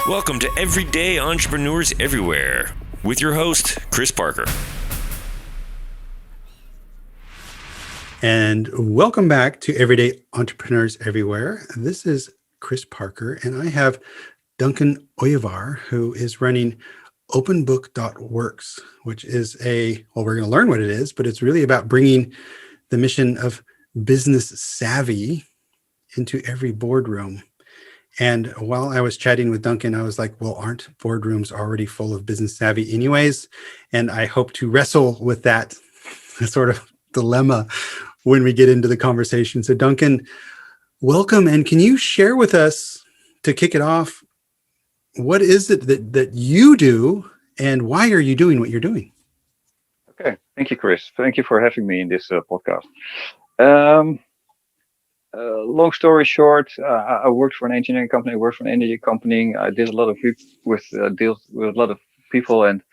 Welcome to Everyday Entrepreneurs Everywhere with your host, Chris Parker. And welcome back to Everyday Entrepreneurs Everywhere. This is Chris Parker, and I have Duncan Oyevaar, who is running Openbook.works, which is we're going to learn what it is, but it's really about bringing the mission of business savvy into every boardroom. And while I was chatting with Duncan, I was like, well, aren't boardrooms already full of business savvy anyways? And I hope to wrestle with that sort of dilemma when we get into the conversation. So Duncan, welcome. And can you share with us, to kick it off, what is it that you do and why are you doing what you're doing? Okay, thank you, Chris. Thank you for having me in this podcast. Um, Long story short, I worked for an engineering company. I worked for an energy company. I did a lot of deals with a lot of people, and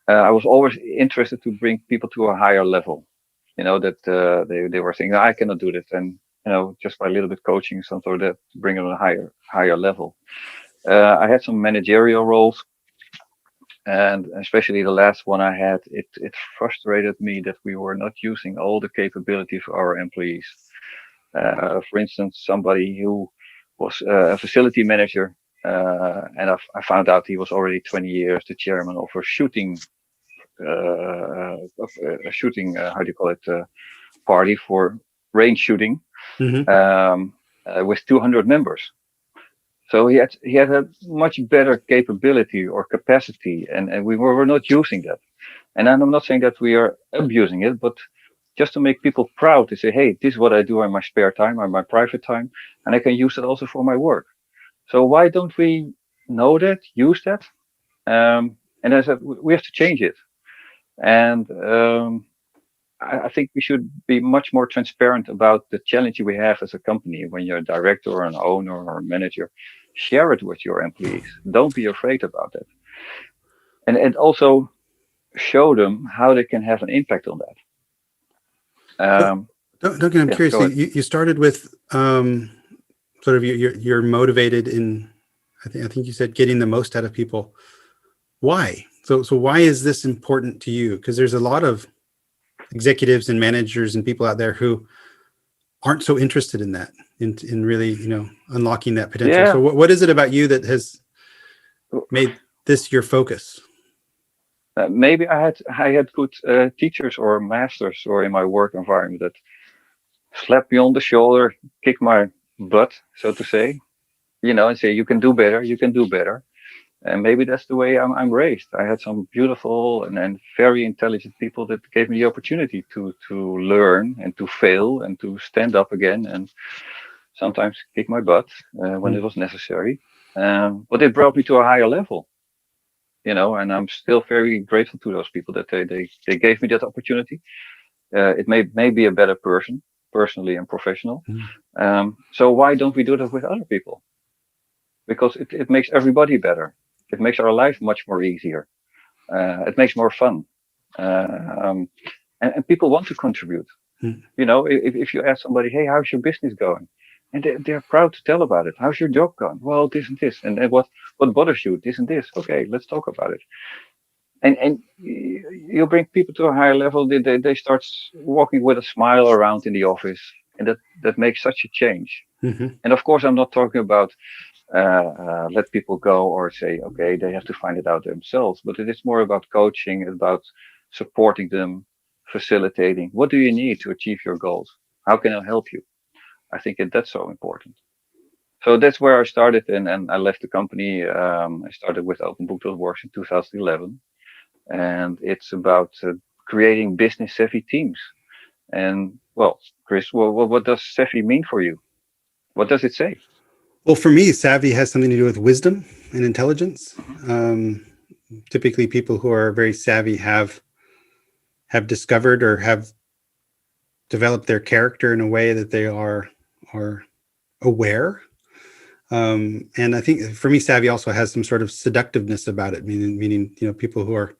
I was always interested to bring people to a higher level. You know that they were saying, I cannot do this, and just by a little bit coaching, something like that, to bring it on a higher level. I had some managerial roles. And especially the last one I had, it frustrated me that we were not using all the capability of our employees. For instance, somebody who was a facility manager, and I found out he was already 20 years the chairman of a shooting, how do you call it, party for range shooting, Mm-hmm. with 200 members. So he had a much better capability or capacity, and we were not using that. And I'm not saying that we are abusing it, but just to make people proud to say, hey, this is what I do in my spare time or my private time, and I can use it also for my work. So why don't we know that, use that? And I said we have to change it. And I think we should be much more transparent about the challenge we have as a company. When you're a director or an owner or a manager, share it with your employees. Don't be afraid about it. And also show them how they can have an impact on that. So, Um, Duncan, I'm yeah, curious. go ahead. You started with sort of you're motivated in, I think you said getting the most out of people. Why? So why is this important to you? Because there's a lot of executives and managers and people out there who aren't so interested in that, in really, unlocking that potential. So Yeah, what is it about you that has made this your focus? maybe I had good teachers or masters or in my work environment that slap me on the shoulder, kick my butt, so to say, and say you can do better, you can do better. And maybe that's the way I'm raised. I had some beautiful and very intelligent people that gave me the opportunity to learn and to fail and to stand up again and sometimes kick my butt when it was necessary. But it brought me to a higher level, and I'm still very grateful to those people that they gave me that opportunity. It made me a better person, personally and professional. Mm. So why don't we do that with other people? Because it makes everybody better. It makes our life much more easier. It makes more fun. Um, and people want to contribute. Mm. If you ask somebody, hey, how's your business going? And they're proud to tell about it. How's your job going? Well, this and this. And what bothers you? This and this. Okay, let's talk about it. And you bring people to a higher level. They start walking with a smile around in the office. And that makes such a change. Mm-hmm. And of course, I'm not talking about let people go or say, okay, they have to find it out themselves. But it is more about coaching, about supporting them, facilitating. What do you need to achieve your goals? How can I help you? I think that's so important. So that's where I started, and I left the company. I started with Openbook.works in 2011, and it's about creating business savvy teams. And well, Chris, what does savvy mean for you? What does it say? Well, for me, savvy has something to do with wisdom and intelligence. Hmm. Um, Typically, people who are very savvy have discovered or have developed their character in a way that they are aware. And I think for me, savvy also has some sort of seductiveness about it, meaning people who are,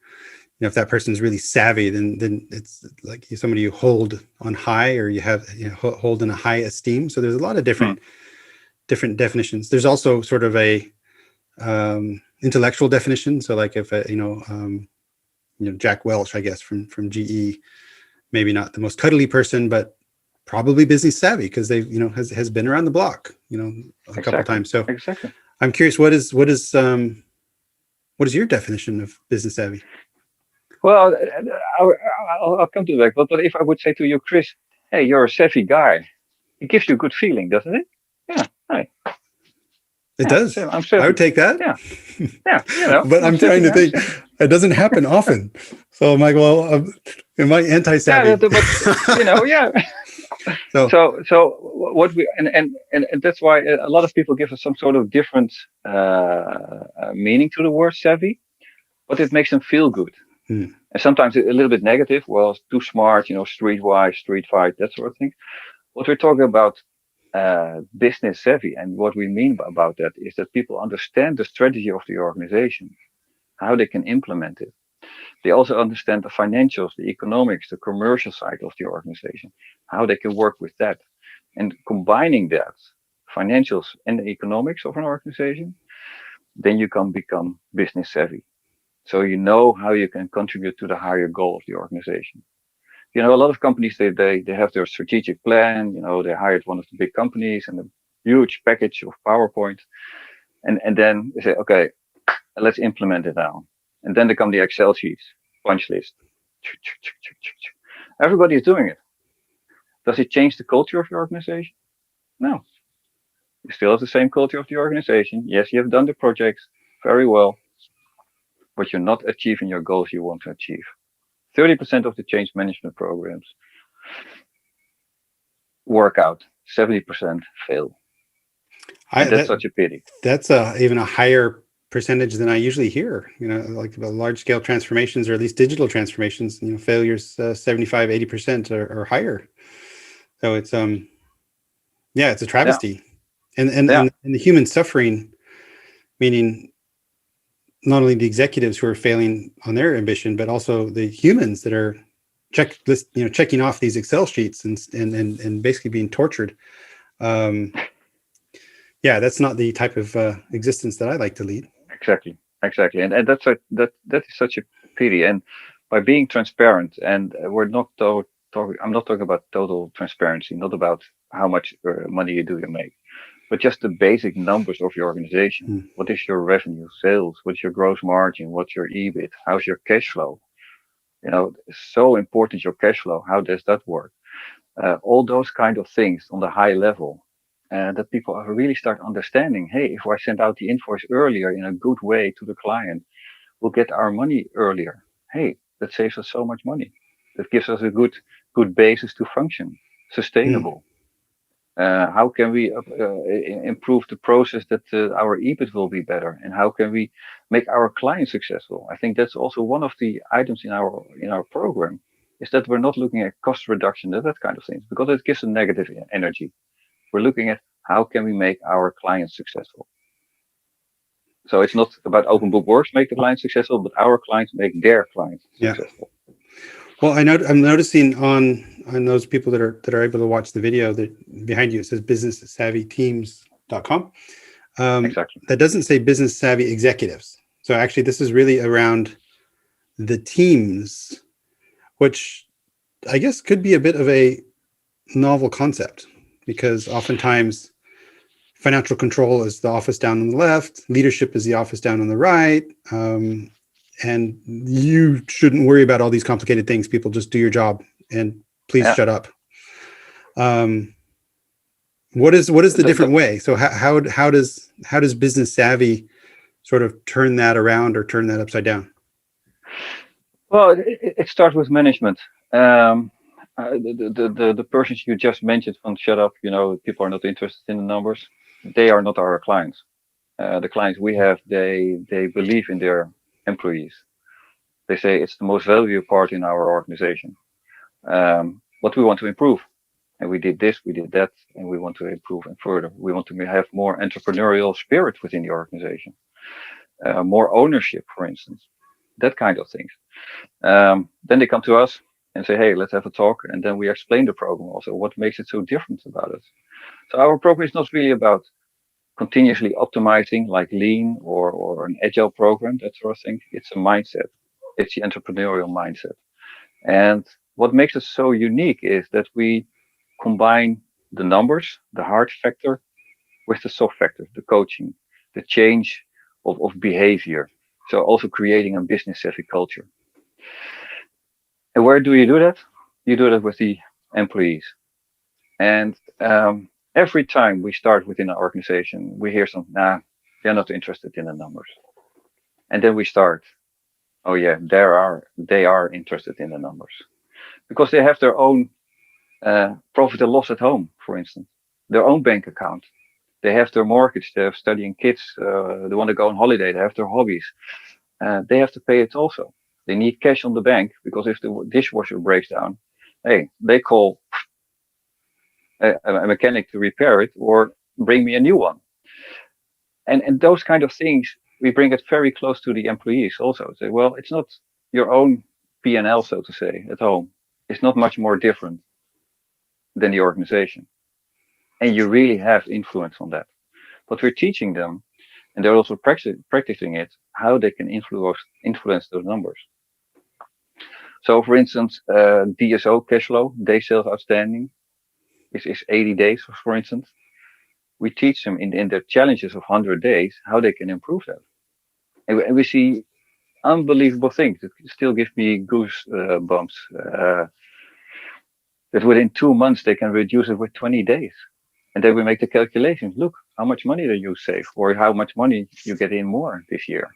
if that person is really savvy, then it's like somebody you hold on high, or you have hold in a high esteem. So there's a lot of different definitions. There's also sort of intellectual definition. So like if Jack Welch, I guess from GE, maybe not the most cuddly person, but probably business savvy because they has been around the block a couple times. So Exactly. I'm curious, what is your definition of business savvy? Well, I'll come to that. But if I would say to you, Chris, hey, you're a savvy guy, it gives you a good feeling, doesn't it? Yeah. Hey. It does. So I'm I would take that. Yeah. But I'm trying to think. It doesn't happen often. So I'm like, well, am I anti-savvy? Yeah, but yeah. So what we and that's why a lot of people give us some sort of different meaning to the word savvy, but it makes them feel good. And sometimes a little bit negative. Well, it's too smart, streetwise, street fight, that sort of thing. What we're talking about business savvy, and what we mean about that is that people understand the strategy of the organization, how they can implement it. They also understand the financials, the economics, the commercial side of the organization, how they can work with that. And combining that, financials and the economics of an organization, then you can become business savvy. So you know how you can contribute to the higher goal of the organization. A lot of companies, they have their strategic plan. They hired one of the big companies and a huge package of PowerPoint. And then they say, okay, let's implement it now. And then there come the Excel sheets, punch list. Everybody is doing it. Does it change the culture of your organization? No. You still have the same culture of the organization. Yes, you have done the projects very well, but you're not achieving your goals you want to achieve. 30% of the change management programs work out, 70% fail. And that's such a pity. That's even a higher percentage than I usually hear, like the large scale transformations, or at least digital transformations, failures 75, 80% or higher. So it's it's a travesty. And the human suffering, meaning not only the executives who are failing on their ambition, but also the humans that are checking off these Excel sheets and basically being tortured. That's not the type of existence that I like to lead. Exactly. And that is such a pity. And by being transparent, and we're not I'm not talking about total transparency, not about how much money you make, but just the basic numbers of your organization. What is your revenue, sales? What's your gross margin? What's your EBIT? How's your cash flow? It's so important, your cash flow. How does that work? All those kind of things on the high level. That people really start understanding, hey, if I send out the invoice earlier in a good way to the client, we'll get our money earlier. Hey, that saves us so much money. That gives us a good basis to function, sustainable. How can we improve the process that our EBIT will be better, and how can we make our clients successful? I think that's also one of the items in our program, is that we're not looking at cost reduction and that kind of things, because it gives a negative energy. We're looking at how can we make our clients successful. So it's not about Openbook.works make the client successful, but our clients make their clients successful. Well, I'm noticing on those people that are able to watch the video that behind you, it says businesssavvyteams.com. Exactly. That doesn't say business savvy executives. So actually, this is really around the teams, which I guess could be a bit of a novel concept, because oftentimes financial control is the office down on the left, leadership is the office down on the right, and you shouldn't worry about all these complicated things. People just do your job and please shut up. What is the different way? So how does business savvy sort of turn that around or turn that upside down? Well, it starts with management. The persons you just mentioned from shut up, people are not interested in the numbers. They are not our clients. The clients we have, they believe in their employees. They say it's the most valuable part in our organization. What we want to improve. And we did this, we did that, and we want to improve and further. We want to have more entrepreneurial spirit within the organization. More ownership, for instance. That kind of things. Then they come to us and say, hey, let's have a talk. And then we explain the program also, what makes it so different about it. So our program is not really about continuously optimizing, like lean or an agile program, that sort of thing. It's a mindset. It's the entrepreneurial mindset. And what makes us so unique is that we combine the numbers, the hard factor, with the soft factor, the coaching, the change of behavior. So also creating a business savvy culture. And where do you do that? You do that with the employees. And every time we start within our organization, we hear some, nah, they're not interested in the numbers. And then we start, oh yeah, they are interested in the numbers because they have their own profit and loss at home, for instance, their own bank account. They have their mortgage, they have studying kids, they want to go on holiday, they have their hobbies. They have to pay it also. They need cash on the bank because if the dishwasher breaks down, hey, they call a mechanic to repair it or bring me a new one. And those kind of things, we bring it very close to the employees also. Say, well, it's not your own P&L, so to say, at home. It's not much more different than the organization. And you really have influence on that. But we're teaching them, and they're also practicing it, how they can influence those numbers. So, for instance, DSO, cash flow, day sales outstanding, is 80 days, for instance. We teach them in their challenges of 100 days how they can improve that. And we see unbelievable things that still give me goose bumps. That within 2 months they can reduce it with 20 days. And then we make the calculations. Look, how much money do you save, or how much money you get in more this year.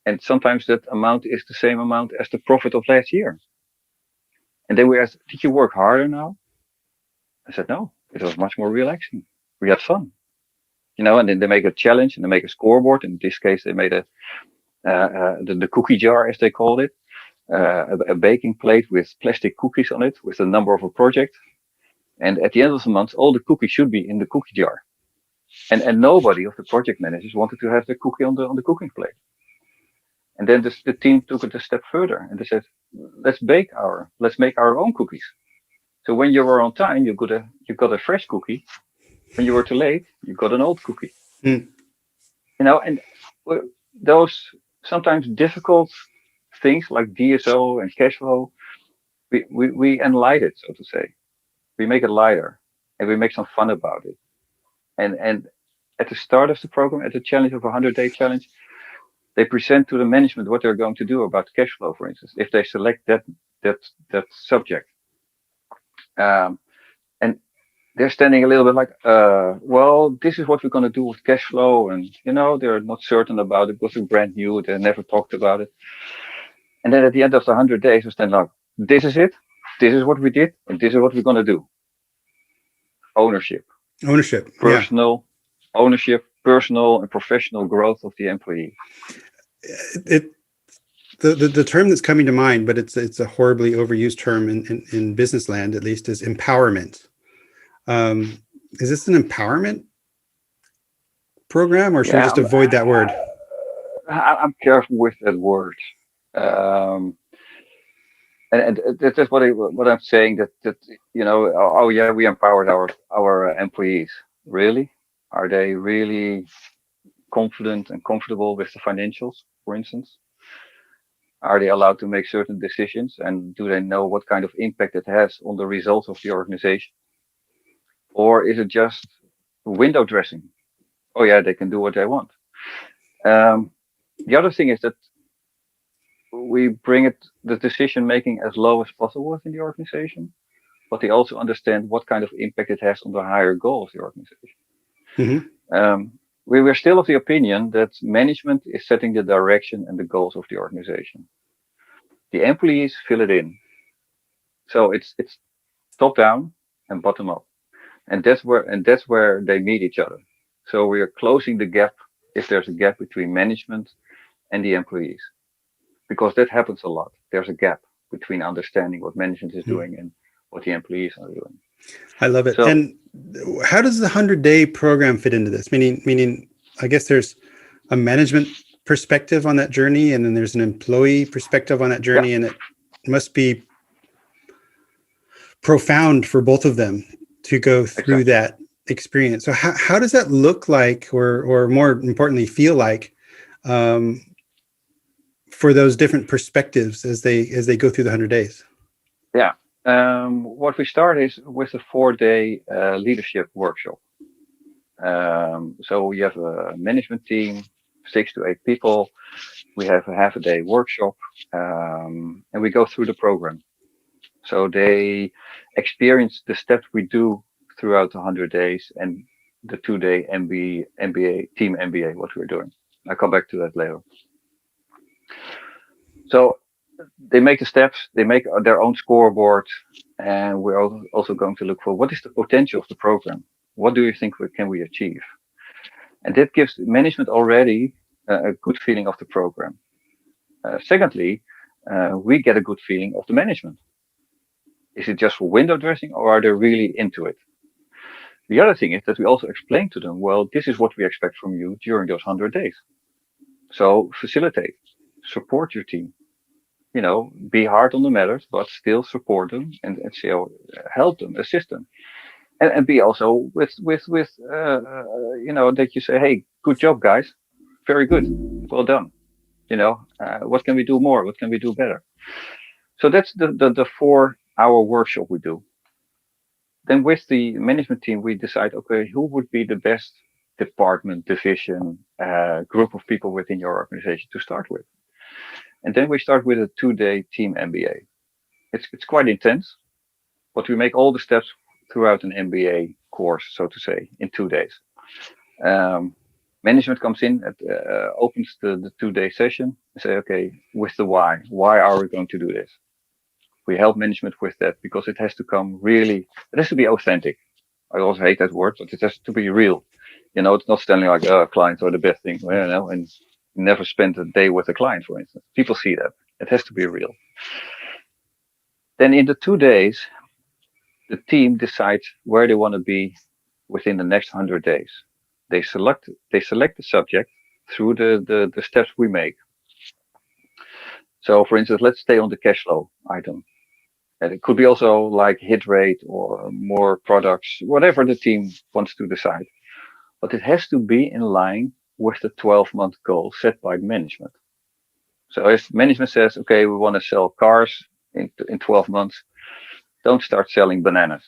And sometimes that amount is the same amount as the profit of last year. And then we asked, did you work harder now? I said, no, it was much more relaxing. We had fun. And then they make a challenge and they make a scoreboard. In this case, they made the cookie jar, as they called it, a baking plate with plastic cookies on it with the number of a project. And at the end of the month, all the cookies should be in the cookie jar. And nobody of the project managers wanted to have the cookie on the cooking plate. And then the team took it a step further and they said, let's make our own cookies. So when you were on time, you got a fresh cookie. When you were too late, you got an old cookie. Mm. And those sometimes difficult things like DSO and cash flow, we enlighten it, so to say. We make it lighter and we make some fun about it. And at the start of the program, at the challenge of 100-day challenge, they present to the management what they're going to do about cash flow, for instance, if they select that subject. And they're standing a little bit like, well, this is what we're going to do with cash flow. And, they're not certain about it because they're brand new. They never talked about it. And then at the end of the 100 days, we stand like, this is it. This is what we did. And this is what we're going to do. Ownership, personal ownership, personal and professional growth of the employee. The term that's coming to mind, but it's a horribly overused term in business land, at least, is empowerment. Is this an empowerment program, or should we just avoid that word? I'm careful with that word. And that's what I'm saying, that oh yeah, we empowered our employees. Really? Are they really confident and comfortable with the financials, for instance? Are they allowed to make certain decisions, and do they know what kind of impact it has on the results of the organization? Or is it just window dressing? Oh yeah, they can do what they want. The other thing is that we bring the decision making as low as possible within the organization, but they also understand what kind of impact it has on the higher goal of the organization. Mm-hmm. We were still of the opinion that management is setting the direction and the goals of the organization. The employees fill it in. So it's top down and bottom up. And that's where they meet each other. So we are closing the gap, if there's a gap between management and the employees. Because that happens a lot. There's a gap between understanding what management is doing and what the employees are doing. I love it. So, and how does the 100-day program fit into this? Meaning, I guess there's a management perspective on that journey, and then there's an employee perspective on that journey, and it must be profound for both of them to go through that experience. So how does that look like, or more importantly, feel like, um, for those different perspectives as they go through the 100 days? Yeah. What we start is with a 4-day leadership workshop. So we have a management team, 6 to 8 people. We have a half a day workshop, and we go through the program. So they experience the steps we do throughout the 100 days and the 2-day MBA, team MBA, what we're doing. I'll come back to that later. So they make the steps, they make their own scoreboard, and we're also going to look for what is the potential of the program? What do you think can we achieve? And that gives management already a good feeling of the program. Secondly, we get a good feeling of the management. Is it just for window dressing, or are they really into it? The other thing is that we also explain to them, well, this is what we expect from you during those 100 days. So facilitate, support your team, be hard on the matters, but still support them and still help them, assist them. And be also with that you say, hey, good job, guys. Very good. Well done. What can we do more? What can we do better? So that's the 4-hour workshop we do. Then with the management team, we decide, okay, who would be the best department, division, group of people within your organization to start with. And then we start with a 2-day team MBA. It's quite intense, but we make all the steps throughout an MBA course, so to say, in 2 days. Management comes in, opens the 2-day session, and say, okay, with the why. Why are we going to do this? We help management with that because it has to be authentic. I also hate that word, but it has to be real. It's not standing like, clients are the best thing, and never spend a day with a client, for instance. People see that. It has to be real. Then in the 2 days, the team decides where they want to be within the next 100 days. They select the subject through the steps we make. So, for instance, let's stay on the cash flow item. And it could be also like hit rate or more products, whatever the team wants to decide. But it has to be in line with the 12-month goal set by management. So if management says, okay, we want to sell cars in 12 months, don't start selling bananas.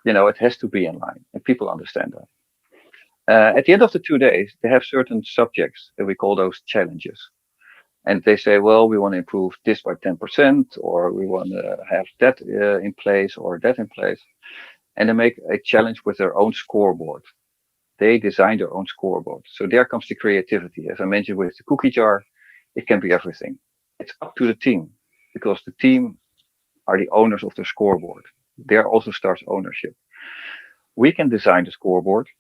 It has to be in line, and people understand that. At the end of the 2 days, they have certain subjects, and we call those challenges. And they say, well, we want to improve this by 10%, or we want to have that in place or that in place. And they make a challenge with their own scoreboard. They design their own scoreboard. So there comes the creativity. As I mentioned with the cookie jar, it can be everything. It's up to the team, because the team are the owners of the scoreboard. There also starts ownership. We can design the scoreboard,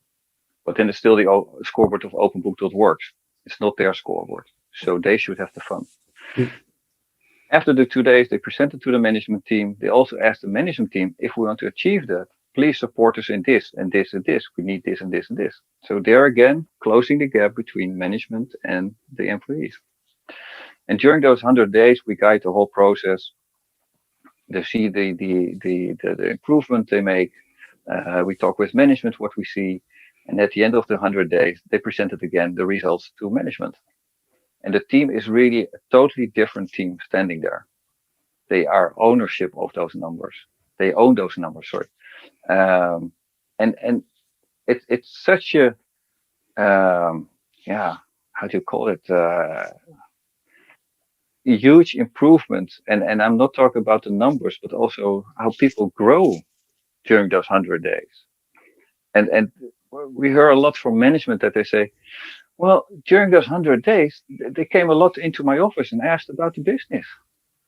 but then it's still the scoreboard of Openbook.works. It's not their scoreboard. So they should have the fun. Mm. After the 2 days, they present it to the management team. They also ask the management team, if we want to achieve that, please support us in this and this and this. We need this and this and this. So there again, closing the gap between management and the employees. And during those 100 days, we guide the whole process. They see the improvement they make. We talk with management what we see. And at the end of the 100 days, they presented again the results to management. And the team is really a totally different team standing there. They are ownership of those numbers. They own those numbers, sorry. And it's such a, how do you call it? Huge improvement. And I'm not talking about the numbers, but also how people grow during those 100 days. And we hear a lot from management that they say, well, during those 100 days, they came a lot into my office and asked about the business.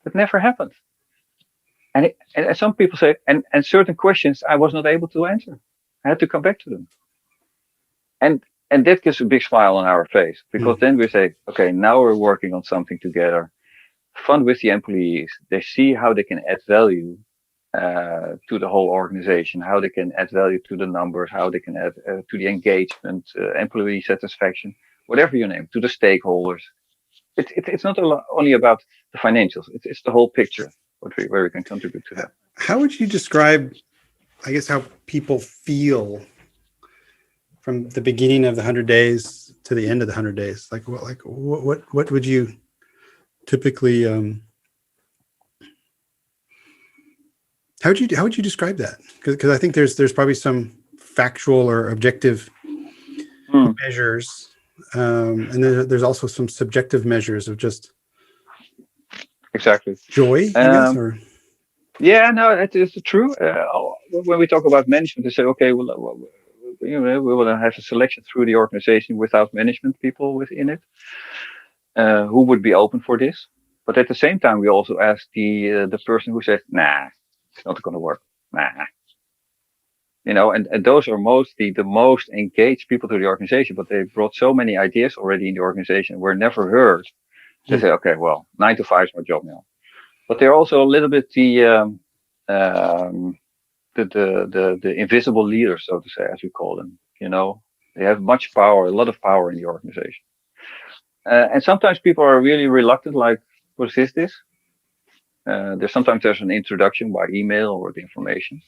That never happened. And some people say, and certain questions I was not able to answer. I had to come back to them. And that gives a big smile on our face, because then we say, okay, now we're working on something together. Fun with the employees. They see how they can add value to the whole organization, how they can add value to the numbers, how they can add to the engagement, employee satisfaction, whatever you name, to the stakeholders. It's not only about the financials. It's the whole picture where we can contribute to that. How would you describe, I guess, how people feel from the beginning of the 100 days to the end of the 100 days? Like what would you typically how would you describe that? Because I think there's probably some factual or objective measures, and then there's also some subjective measures of just Exactly. joy, I guess, or Yeah, no, it is true. When we talk about management, they say, okay, well, we will have a selection through the organization without management people within it, who would be open for this. But at the same time, we also ask the person who says, nah, it's not going to work. Nah, and those are mostly the most engaged people to the organization, but they brought so many ideas already in the organization were never heard. They say, okay, well, 9 to 5 is my job now. But they're also a little bit the invisible leaders, so to say, as we call them. They have much power, a lot of power in the organization. And sometimes people are really reluctant, like, what is this? There's an introduction by email or the information.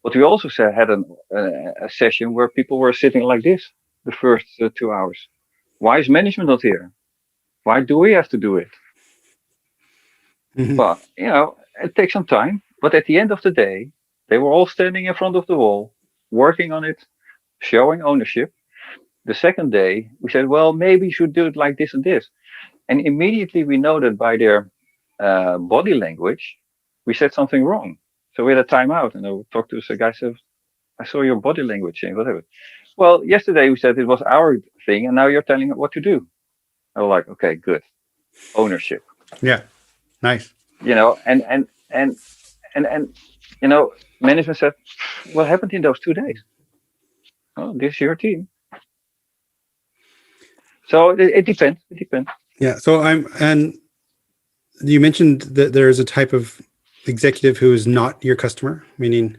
But we also had a session where people were sitting like this the first 2 hours. Why is management not here? Why do we have to do it? But, it takes some time. But at the end of the day, they were all standing in front of the wall, working on it, showing ownership. The second day, we said, well, maybe you should do it like this and this. And immediately we noted by their body language, we said something wrong. So we had a timeout, and I talked to the guy, said, I saw your body language change, whatever. Well, yesterday we said it was our thing, and now you're telling what to do. I was like, okay, good. Ownership. Yeah. Nice. And management said, what happened in those 2 days? Oh, this is your team. So it depends. It depends. Yeah. So and you mentioned that there is a type of executive who is not your customer, meaning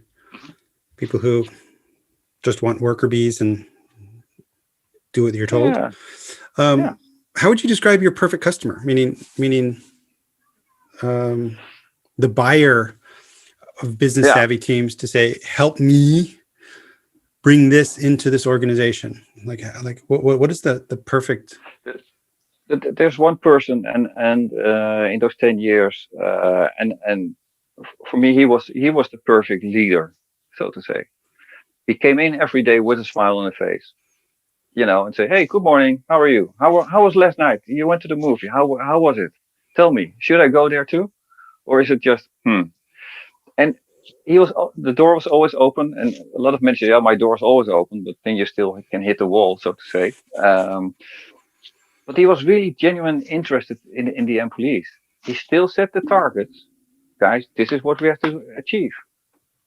people who just want worker bees and do what you're told. Yeah. How would you describe your perfect customer? Meaning, the buyer of business savvy teams to say, help me bring this into this organization. Like what is the perfect? There's one person, and in those 10 years, and for me, he was the perfect leader, so to say. He came in every day with a smile on his face, and say, hey, good morning. How are you? How was last night? You went to the movie. How was it? Tell me, should I go there too? Or is it just, And the door was always open, and a lot of managers, my door is always open, but then you still can hit the wall, so to say. But he was really genuine interested in the employees. He still set the targets. Guys, this is what we have to achieve.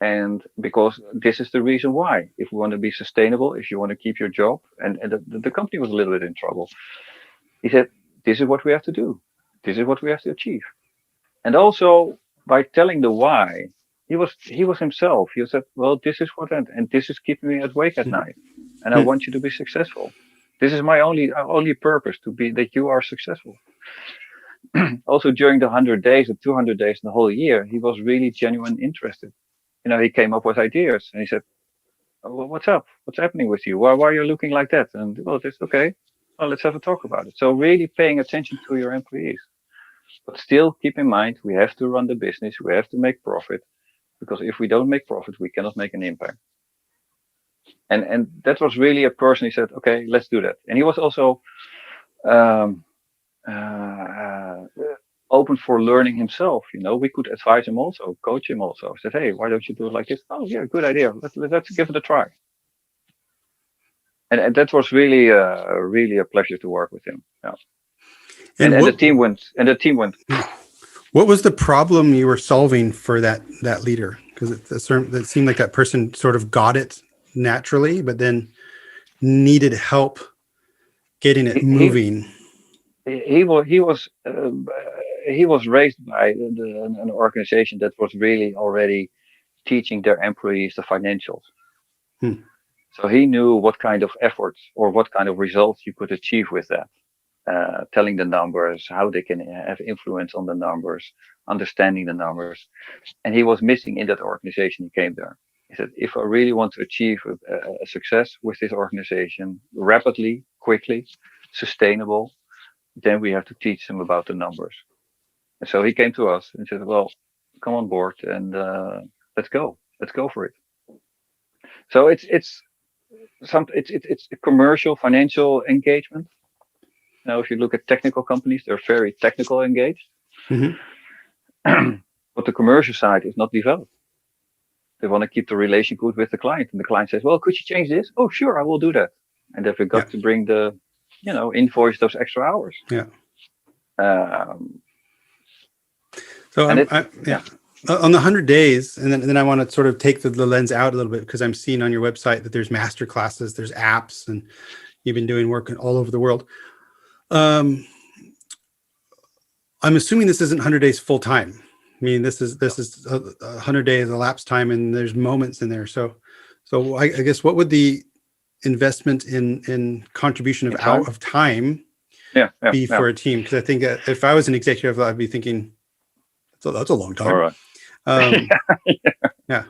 And because this is the reason why, if we want to be sustainable, if you want to keep your job, and the company was a little bit in trouble. He said, this is what we have to do. This is what we have to achieve. And also by telling the why, he was himself. He said, well, this is what, and this is keeping me awake at night. And I want you to be successful. This is my only purpose, to be that you are successful. Also during the 100 days, the 200 days, and the whole year, he was really genuine interested. He came up with ideas, and he said, well, what's up? What's happening with you? Why are you looking like that? And well, it's okay. Well, let's have a talk about it. So really paying attention to your employees, but still keep in mind, we have to run the business. We have to make profit, because if we don't make profit, we cannot make an impact. And that was really a person. He said, okay, let's do that. And he was also open for learning himself. We could advise him also, coach him also. I said, hey, why don't you do it like this? Oh yeah, good idea. Let's give it a try. And that was really a pleasure to work with him. Yeah. And the team went. What was the problem you were solving for that leader? Because it seemed like that person sort of got it naturally, but then needed help getting it moving. He was raised by an organization that was really already teaching their employees the financials. So he knew what kind of efforts or what kind of results you could achieve with that. Telling the numbers, how they can have influence on the numbers, understanding the numbers. And he was missing in that organization. He came there. He He said, if I really want to achieve a success with this organization rapidly, quickly, sustainable, then we have to teach them about the numbers. And so he came to us and said, well, come on board and let's go. Let's go for it. So it's a commercial financial engagement. Now, if you look at technical companies, they're very technical engaged, Hmm. but the commercial side is not developed. They want to keep the relation good with the client, and the client says, "Well, could you change this?" "Oh, sure, I will do that." And they Yeah. forgot to bring invoice those extra hours. Yeah. Um, So and yeah. On the 100 days, and then I want to sort of take the lens out a little bit, because I'm seeing on your website that there's master classes, there's apps, and you've been doing work all over the world. I'm assuming this isn't 100 days full time. I mean, this is 100 days elapsed time, and there's moments in there. So I guess what would the investment in contribution in time, of time yeah, be for a team? Because I think if I was an executive, I'd be thinking, that's a long time. all right. Um, yeah.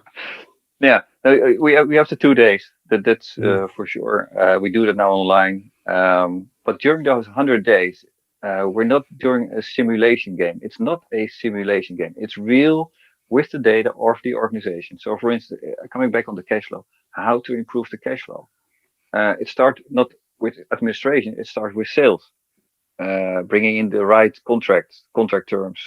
Yeah, we have the 2 days. That's for sure. We do that now online. But during those 100 days, we're not doing a simulation game. It's not a simulation game. It's real with the data of the organization. So, for instance, coming back on the cash flow, how to improve the cash flow. It starts not with administration. It starts with sales, bringing in the right contract terms.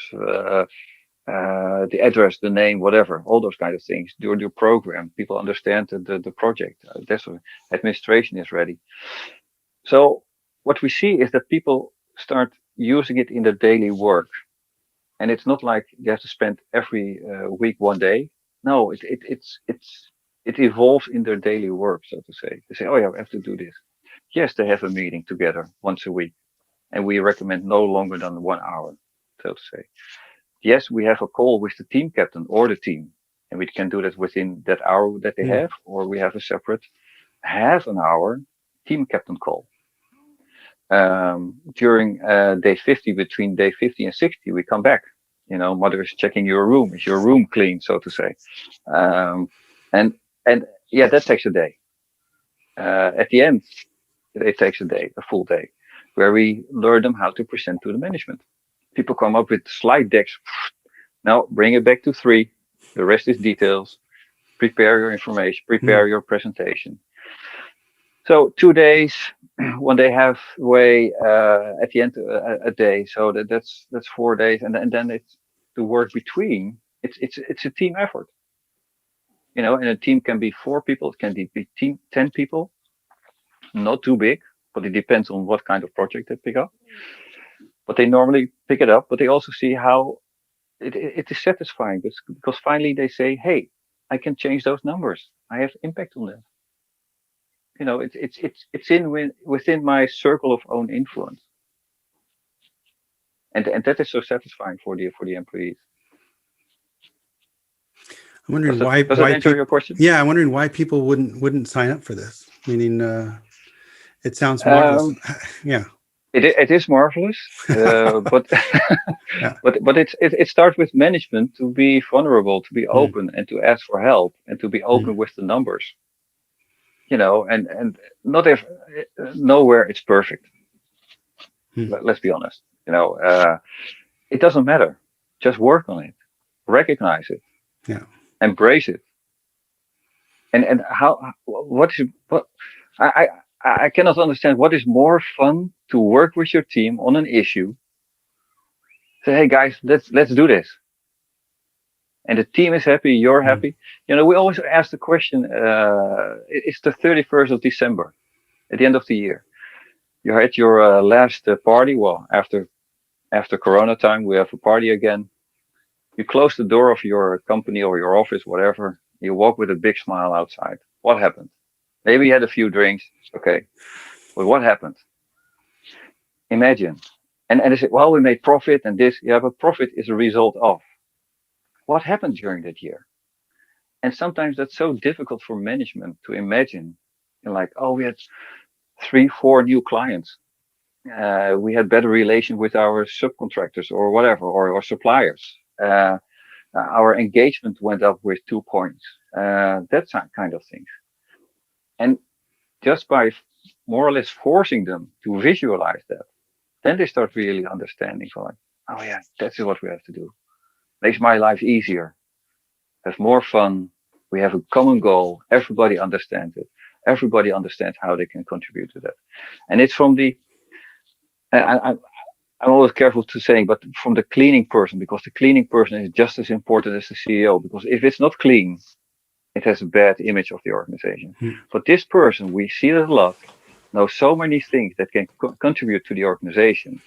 The address, the name, whatever, all those kind of things. During your program, people understand the project. That's what administration is ready. So what we see is that people start using it in their daily work, and it's not like you have to spend every week 1 day. No, it evolves in their daily work, so to say. They say, oh yeah, we have to do this. Yes, they have a meeting together once a week, and we recommend no longer than 1 hour, so to say. Yes, we have a call with the team captain or the team, and we can do that within that hour that they have, or we have a separate half an hour team captain call. During day 50, between day 50 and 60, we come back. Mother is checking your room. Is your room clean, so to say? And yeah, that takes a day. At the end, it takes a day, a full day, where we learn them how to present to the management. People come up with slide decks. Now bring it back to 3. The rest is details. Prepare your information. Prepare your presentation. So 2 days, 1 day halfway, at the end a day. So that's 4 days, and then it's the work between. It's a team effort. And a team can be 4 people. It can be 10 people. Not too big, but it depends on what kind of project they pick up. But they normally pick it up. But they also see how it is satisfying, because finally they say, "Hey, I can change those numbers. I have impact on them. It's within my circle of own influence." And that is so satisfying for the employees. I'm wondering does that answer your question? Yeah, I'm wondering why people wouldn't sign up for this. Meaning, it sounds marvelous. Yeah. It is marvelous, but Yeah. but it starts with management to be vulnerable, to be open, and to ask for help, and to be open with the numbers. And not if nowhere it's perfect. Let's be honest. It doesn't matter. Just work on it, recognize it, embrace it, and what I cannot understand what is more fun to work with your team on an issue. Say, hey guys, let's do this, and the team is happy, you're happy. We always ask the question. It's the 31st of December, at the end of the year. You had your last party. Well, after Corona time, we have a party again. You close the door of your company or your office, whatever. You walk with a big smile outside. What happened? Maybe you had a few drinks. Okay. But what happened? Imagine. And they say, well, we made profit and this. Yeah, but profit is a result of what happened during that year. And sometimes that's so difficult for management to imagine. Like, oh, we had 3, 4 new clients. We had better relation with our subcontractors or whatever, or suppliers. Our engagement went up with 2 points. that kind of things. And just by more or less forcing them to visualize that, then they start really understanding for like, oh yeah, that's what we have to do. Makes my life easier. Have more fun. We have a common goal. Everybody understands it. Everybody understands how they can contribute to that. And it's from the, I'm always careful to saying, but from the cleaning person, because the cleaning person is just as important as the CEO. Because if it's not clean, it has a bad image of the organization. But this person, we see it a lot, knows so many things that can contribute to the organization.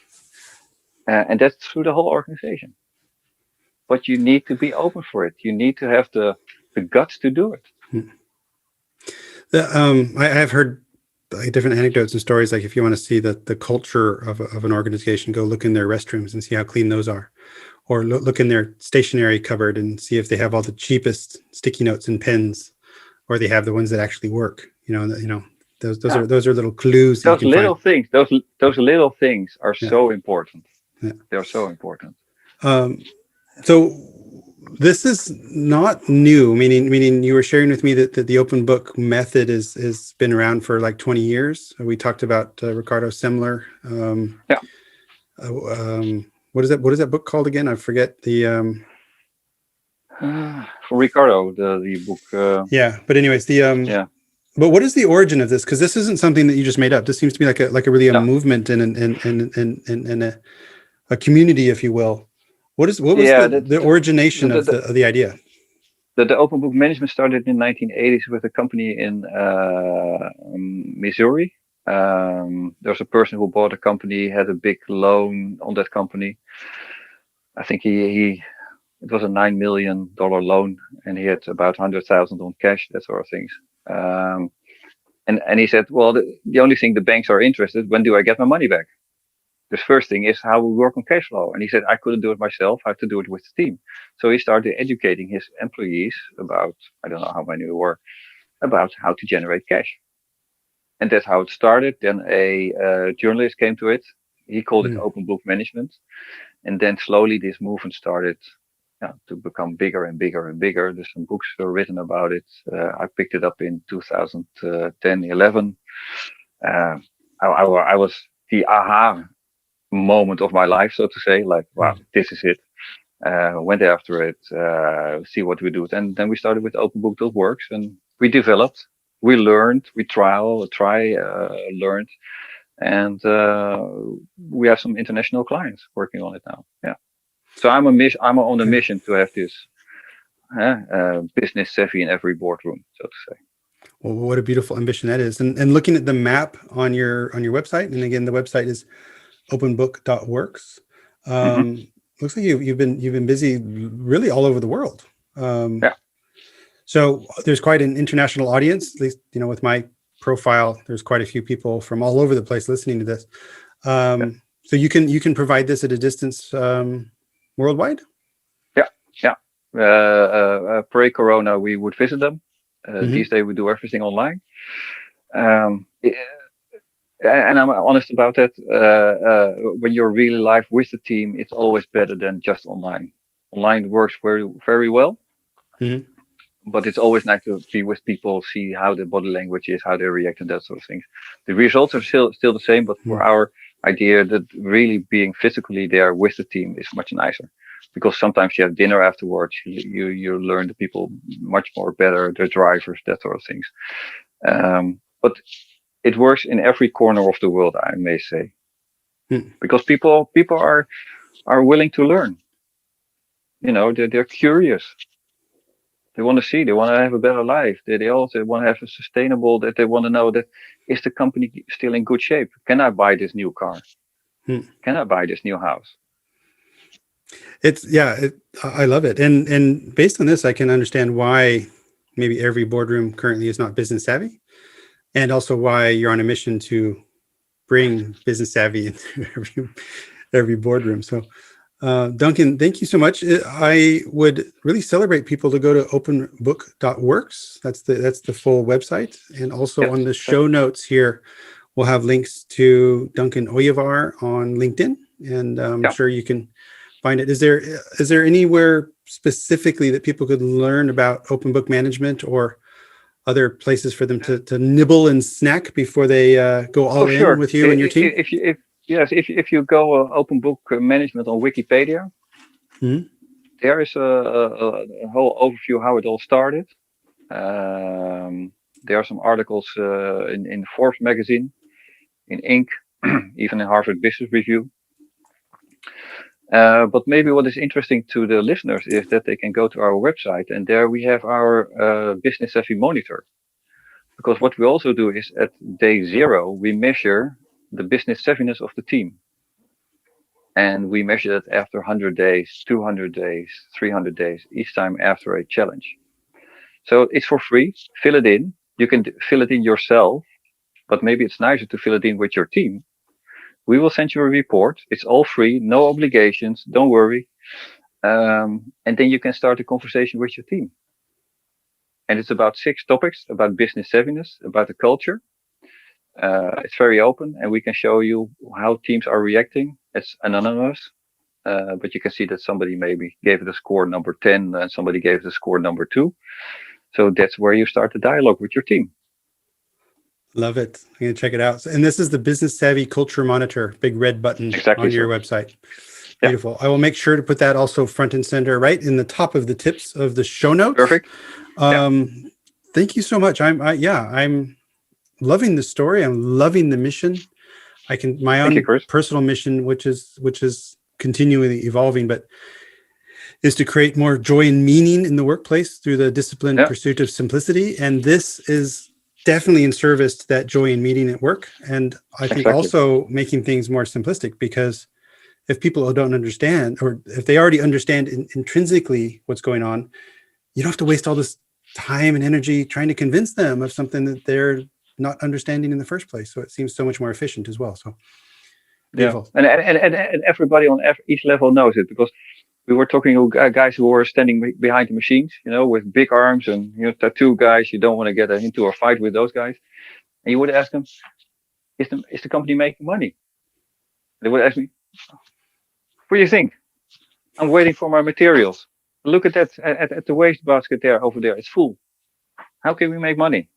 And that's through the whole organization. But you need to be open for it. You need to have the guts to do it. I have heard like different anecdotes and stories. Like if you want to see the culture of an organization, go look in their restrooms and see how clean those are, or look in their stationery cupboard and see if they have all the cheapest sticky notes and pens, or they have the ones that actually work. Those are little clues. Those little things. Those little things are so important. Yeah. They're so important. So this is not new, meaning you were sharing with me that the open book method is been around for like 20 years. We talked about Ricardo Semler. What is that book called again? I forget the for Ricardo, the book. But anyways, but what is the origin of this? Because this isn't something that you just made up. This seems to be like a really movement and a community, if you will. What was the origination of the idea? The open book management started in 1980s with a company in Missouri. There was a person who bought a company, had a big loan on that company. I think it was a $9 million loan, and he had about 100,000 on cash, that sort of things. And he said, well, the only thing the banks are interested, when do I get my money back? The first thing is how we work on cash flow. And he said, I couldn't do it myself. I have to do it with the team. So he started educating his employees about, I don't know how many there were, about how to generate cash. And that's how it started. Then a journalist came to it. He called it open book management. And then slowly this movement started to become bigger and bigger and bigger. There's some books were written about it. I picked it up in 2010, 11. I was the aha moment of my life, so to say, like, wow, this is it. Went after it, see what we do. And then we started with Openbook.works, and we developed, we learned, we learned. And we have some international clients working on it now. Yeah. So I'm on a mission to have this business savvy in every boardroom, so to say. Well, what a beautiful ambition that is. And looking at the map on your website, and again, the website is Openbook.works. Looks like you've been busy really all over the world. So there's quite an international audience, at least, with my profile, there's quite a few people from all over the place listening to this. So you can provide this at a distance worldwide? Pre-corona, we would visit them. These days we do everything online. And I'm honest about that. When you're really live with the team, it's always better than just online. Online works very, very well. But it's always nice to be with people, see how the body language is, how they react, and that sort of things. The results are still the same, but for our idea that really being physically there with the team is much nicer. Because sometimes you have dinner afterwards, you learn the people much more better, the drivers, that sort of things. But it works in every corner of the world, I may say, because people are willing to learn. They're curious. They want to see. They want to have a better life. They also want to have a sustainable. That they want to know that is the company still in good shape? Can I buy this new car? Can I buy this new house? I love it. And based on this, I can understand why maybe every boardroom currently is not business savvy, and also why you're on a mission to bring business savvy into every boardroom. So, Duncan, thank you so much. I would really celebrate people to go to Openbook.works. That's the full website. And also on the show notes here, we'll have links to Duncan Oyevaar on LinkedIn. And I'm sure you can find it. Is there anywhere specifically that people could learn about open book management, or other places for them to nibble and snack before they go all in Sure. with you and your team? If you go open book management on Wikipedia, Mhm. there is a whole overview how it all started. There are some articles in Forbes magazine, in Inc., even in Harvard Business Review. But maybe what is interesting to the listeners is that they can go to our website, and there we have our business savvy monitor. Because what we also do is at day 0, we measure the business savviness of the team. And we measure it after 100 days, 200 days, 300 days, each time after a challenge. So it's for free. Fill it in. You can fill it in yourself, but maybe it's nicer to fill it in with your team. We will send you a report. It's all free, no obligations. Don't worry. And then you can start a conversation with your team. And it's about 6 topics about business savviness, about the culture. It's very open, and we can show you how teams are reacting. It's anonymous, but you can see that somebody maybe gave it a score number 10 and somebody gave it a score number 2. So that's where you start the dialogue with your team. Love it. I'm going to check it out. And this is the Business Savvy Culture Monitor, big red button on your website. Beautiful. Yeah. I will make sure to put that also front and center, right in the top of the tips of the show notes. Perfect. Thank you so much. I'm loving the story. I'm loving the mission. My own personal mission, which is continually evolving, but is to create more joy and meaning in the workplace through the disciplined pursuit of simplicity. And this is definitely in service to that joy and meaning at work. And I think also making things more simplistic, because if people don't understand, or if they already understand intrinsically what's going on, you don't have to waste all this time and energy trying to convince them of something that they're not understanding in the first place. So it seems so much more efficient as well. So beautiful. And everybody on each level knows it, because we were talking to guys who were standing behind the machines, with big arms and tattoo guys. You don't want to get into a fight with those guys. And you would ask them, is the company making money? They would ask me, what do you think? I'm waiting for my materials. Look at that, at the waste basket over there. It's full. How can we make money?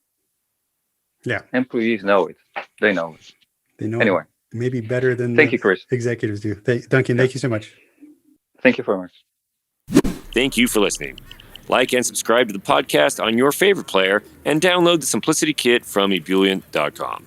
Yeah. Employees know it. They know it. They know anyway. Maybe better than Thank you, Chris. Executives do. Duncan, thank you so much. Thank you very much. Thank you for listening. Like and subscribe to the podcast on your favorite player, and download the Simplicity Kit from ebullient.com.